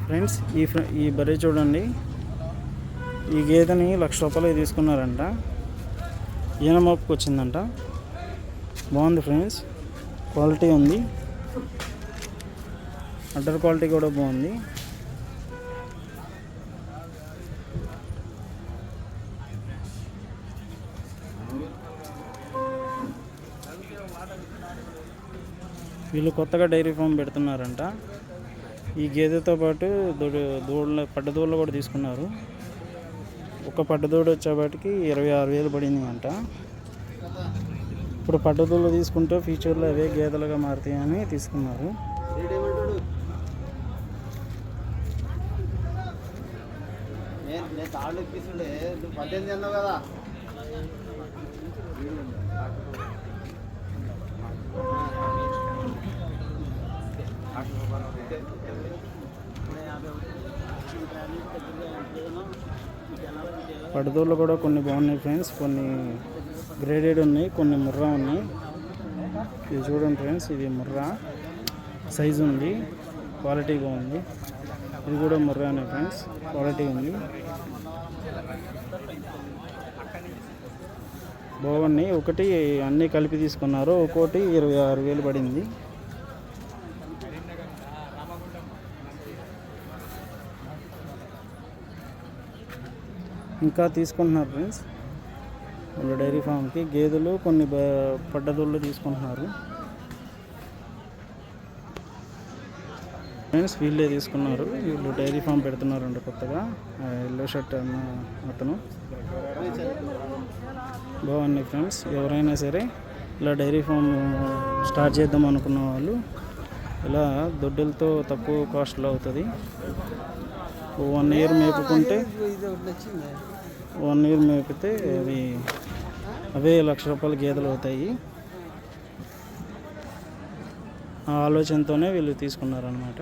Friends ఈ బర్రె చూడండి. ఈ గేదెని ₹1,00,000 తీసుకున్నారంట. ఈయన మోపుకు వచ్చిందంట. బాగుంది ఫ్రెండ్స్, క్వాలిటీ ఉంది. అడ్డర్ క్వాలిటీ కూడా బాగుంది. వీళ్ళు కొత్తగా డైరీ ఫామ్ పెడుతున్నారంట. ఈ గేదెతో పాటు పడ్డదూడలు కూడా తీసుకున్నారు. ఒక పడ్డదూడ వచ్చేపాటికి 26,000 పడింది అంట. ఇప్పుడు పడ్డదూడలు తీసుకుంటే ఫ్యూచర్లో అవే గేదెలుగా మారుతాయని తీసుకున్నారు. పడదూళ్ళు కూడా కొన్ని బాగున్నాయి ఫ్రెండ్స్, కొన్ని గ్రేడెడ్ ఉన్నాయి, కొన్ని ముర్రా ఉన్నాయి. ఇది చూడండి ఫ్రెండ్స్, ఇది ముర్రా సైజు ఉంది, క్వాలిటీ బాగుంది. ఇది కూడా ముర్రానే ఫ్రెండ్స్, క్వాలిటీ ఉంది, బాగున్నాయి. ఒకటి అన్నీ కలిపి తీసుకున్నారు, ఒక్కోటి 26,000 పడింది. ఇంకా తీసుకుంటున్నారు ఫ్రెండ్స్ వాళ్ళు డైరీ ఫామ్కి. గేదెలు కొన్ని పడ్డదూళ్ళు తీసుకుంటున్నారు ఫ్రెండ్స్. వీళ్ళే తీసుకున్నారు, వీళ్ళు డైరీ ఫామ్ పెడుతున్నారంట కొత్తగా. ఎల్లో షర్ట్ అన్న అతను. బాగున్నాయి ఫ్రెండ్స్. ఎవరైనా సరే ఇలా డైరీ ఫామ్ స్టార్ట్ చేద్దాం అనుకున్న వాళ్ళు ఇలా దొడ్డులతో తక్కువ కాస్ట్లో అవుతుంది. 1 ఇయర్ మేపుకుంటే 1 ఇయర్ మేపితే అవే ₹1,00,000 గేదెలు అవుతాయి. ఆ ఆలోచనతోనే వీళ్ళు తీసుకున్నారన్నమాట.